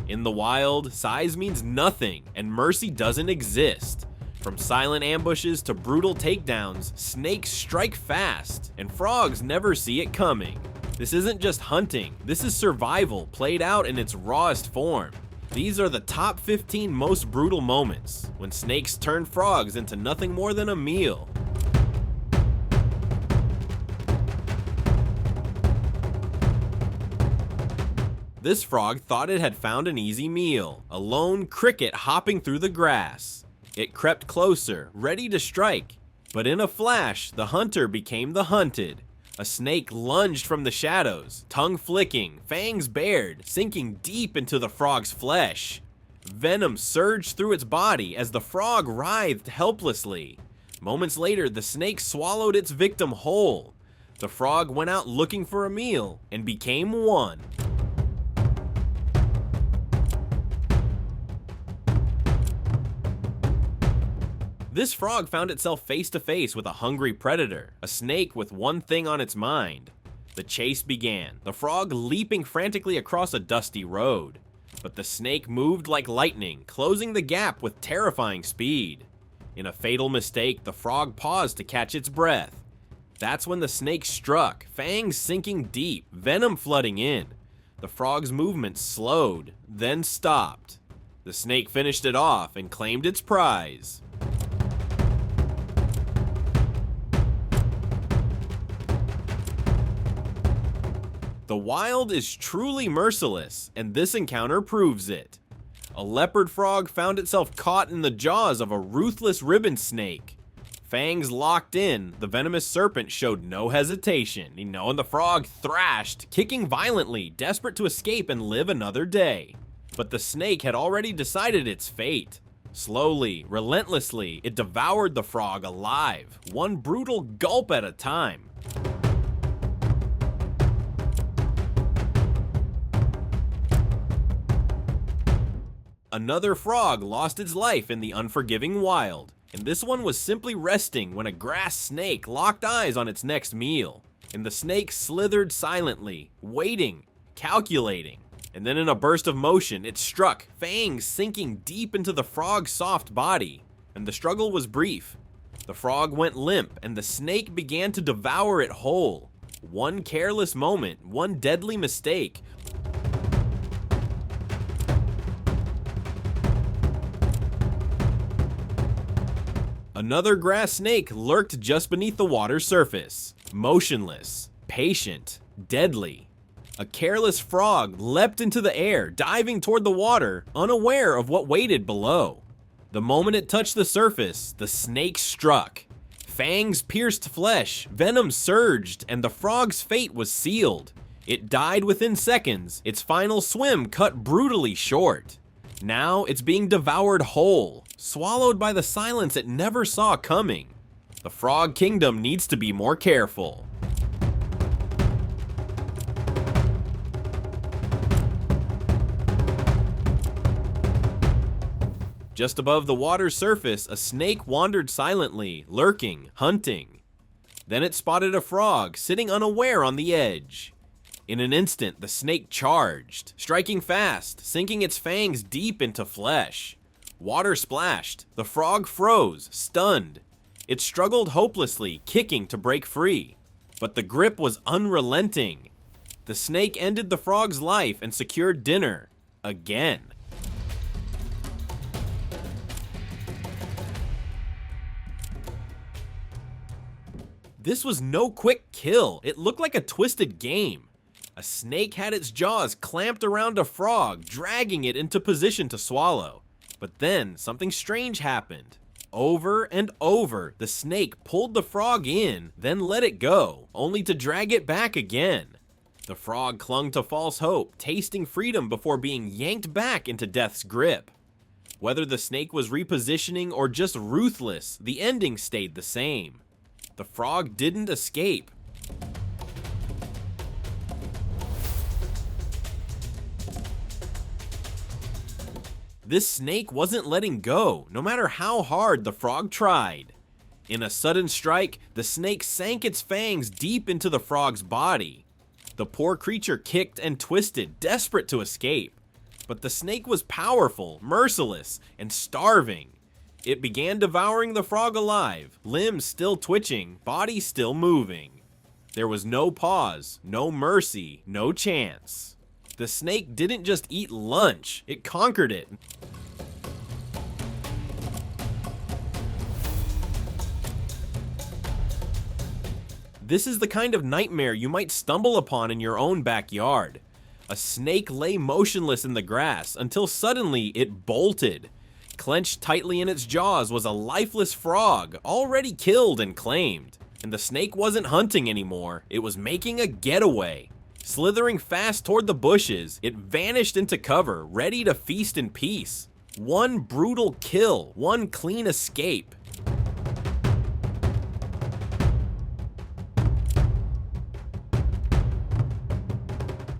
In the wild, size means nothing, and mercy doesn't exist. From silent ambushes to brutal takedowns, snakes strike fast, and frogs never see it coming. This isn't just hunting, this is survival played out in its rawest form. These are the top 15 most brutal moments, when snakes turn frogs into nothing more than a meal. This frog thought it had found an easy meal, a lone cricket hopping through the grass. It crept closer, ready to strike, but in a flash, the hunter became the hunted. A snake lunged from the shadows, tongue flicking, fangs bared, sinking deep into the frog's flesh. Venom surged through its body as the frog writhed helplessly. Moments later, the snake swallowed its victim whole. The frog went out looking for a meal and became one. This frog found itself face to face with a hungry predator, a snake with one thing on its mind. The chase began, the frog leaping frantically across a dusty road. But the snake moved like lightning, closing the gap with terrifying speed. In a fatal mistake, the frog paused to catch its breath. That's when the snake struck, fangs sinking deep, venom flooding in. The frog's movement slowed, then stopped. The snake finished it off and claimed its prize. The wild is truly merciless, and this encounter proves it. A leopard frog found itself caught in the jaws of a ruthless ribbon snake. Fangs locked in, the venomous serpent showed no hesitation, and the frog thrashed, kicking violently, desperate to escape and live another day. But the snake had already decided its fate. Slowly, relentlessly, it devoured the frog alive, one brutal gulp at a time. Another frog lost its life in the unforgiving wild, and this one was simply resting when a grass snake locked eyes on its next meal. And the snake slithered silently, waiting, calculating. And then in a burst of motion, it struck, fangs sinking deep into the frog's soft body. And the struggle was brief. The frog went limp, and the snake began to devour it whole. One careless moment, one deadly mistake. Another grass snake lurked just beneath the water's surface, motionless, patient, deadly. A careless frog leapt into the air, diving toward the water, unaware of what waited below. The moment it touched the surface, the snake struck. Fangs pierced flesh, venom surged, and the frog's fate was sealed. It died within seconds, its final swim cut brutally short. Now it's being devoured whole, swallowed by the silence it never saw coming. The frog kingdom needs to be more careful. Just above the water's surface, a snake wandered silently, lurking, hunting. Then it spotted a frog sitting unaware on the edge. In an instant, the snake charged, striking fast, sinking its fangs deep into flesh. Water splashed. The frog froze, stunned. It struggled hopelessly, kicking to break free. But the grip was unrelenting. The snake ended the frog's life and secured dinner. Again. This was no quick kill. It looked like a twisted game. A snake had its jaws clamped around a frog, dragging it into position to swallow. But then, something strange happened. Over and over, the snake pulled the frog in, then let it go, only to drag it back again. The frog clung to false hope, tasting freedom before being yanked back into death's grip. Whether the snake was repositioning or just ruthless, the ending stayed the same. The frog didn't escape. This snake wasn't letting go, no matter how hard the frog tried. In a sudden strike, the snake sank its fangs deep into the frog's body. The poor creature kicked and twisted, desperate to escape. But the snake was powerful, merciless, and starving. It began devouring the frog alive, limbs still twitching, body still moving. There was no pause, no mercy, no chance. The snake didn't just eat lunch, it conquered it. This is the kind of nightmare you might stumble upon in your own backyard. A snake lay motionless in the grass until suddenly it bolted. Clenched tightly in its jaws was a lifeless frog, already killed and claimed. And the snake wasn't hunting anymore, it was making a getaway. Slithering fast toward the bushes, it vanished into cover, ready to feast in peace. One brutal kill, one clean escape.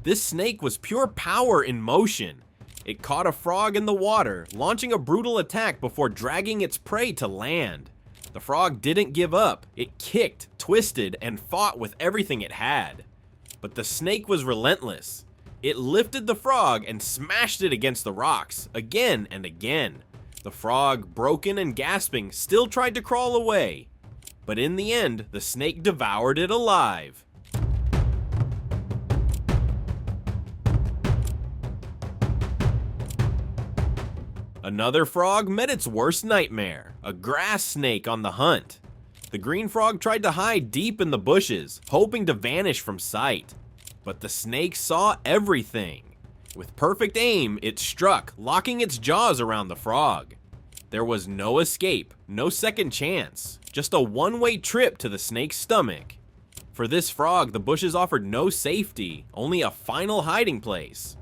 This snake was pure power in motion. It caught a frog in the water, launching a brutal attack before dragging its prey to land. The frog didn't give up. It kicked, twisted, and fought with everything it had. But the snake was relentless. It lifted the frog and smashed it against the rocks, again and again. The frog, broken and gasping, still tried to crawl away. But in the end, the snake devoured it alive. Another frog met its worst nightmare, a grass snake on the hunt. The green frog tried to hide deep in the bushes, hoping to vanish from sight. But the snake saw everything. With perfect aim, it struck, locking its jaws around the frog. There was no escape, no second chance, just a one-way trip to the snake's stomach. For this frog, the bushes offered no safety, only a final hiding place.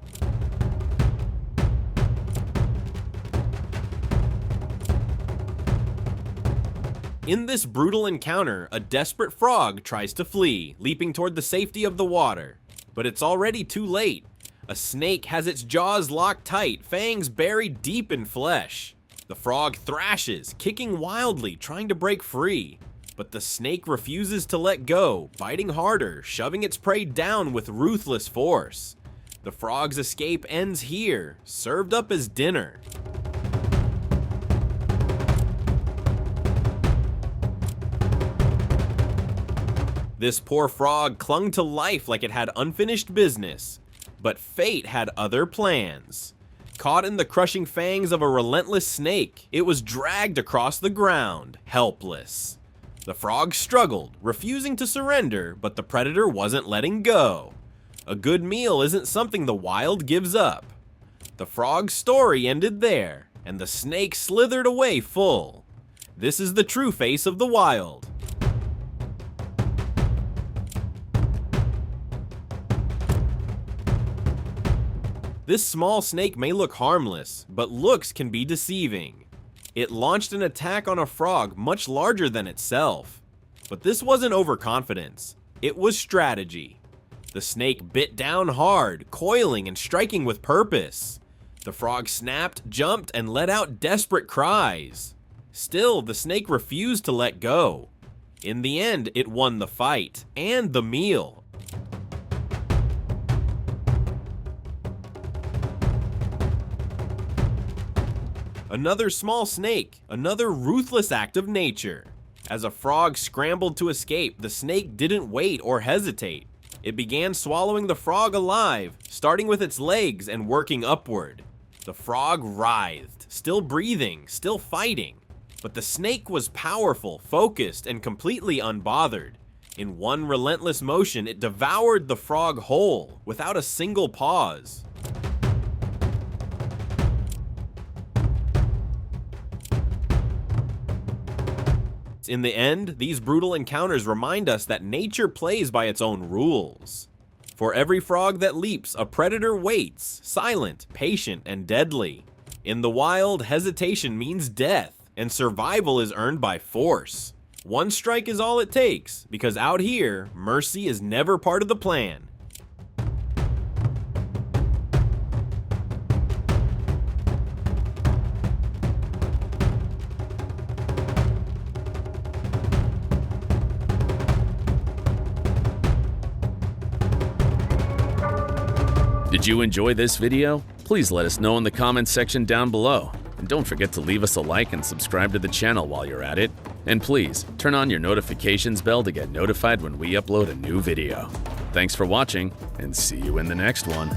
In this brutal encounter, a desperate frog tries to flee, leaping toward the safety of the water. But it's already too late. A snake has its jaws locked tight, fangs buried deep in flesh. The frog thrashes, kicking wildly, trying to break free. But the snake refuses to let go, biting harder, shoving its prey down with ruthless force. The frog's escape ends here, served up as dinner. This poor frog clung to life like it had unfinished business, but fate had other plans. Caught in the crushing fangs of a relentless snake, it was dragged across the ground, helpless. The frog struggled, refusing to surrender, but the predator wasn't letting go. A good meal isn't something the wild gives up. The frog's story ended there, and the snake slithered away full. This is the true face of the wild. This small snake may look harmless, but looks can be deceiving. It launched an attack on a frog much larger than itself. But this wasn't overconfidence, it was strategy. The snake bit down hard, coiling and striking with purpose. The frog snapped, jumped, and let out desperate cries. Still, the snake refused to let go. In the end, it won the fight, and the meal. Another small snake, another ruthless act of nature. As a frog scrambled to escape, the snake didn't wait or hesitate. It began swallowing the frog alive, starting with its legs and working upward. The frog writhed, still breathing, still fighting. But the snake was powerful, focused, and completely unbothered. In one relentless motion, it devoured the frog whole, without a single pause. In the end, these brutal encounters remind us that nature plays by its own rules. For every frog that leaps, a predator waits, silent, patient, and deadly. In the wild, hesitation means death, and survival is earned by force. One strike is all it takes, because out here, mercy is never part of the plan. Did you enjoy this video? Please let us know in the comments section down below. And don't forget to leave us a like and subscribe to the channel while you're at it. And please, turn on your notifications bell to get notified when we upload a new video. Thanks for watching, and see you in the next one.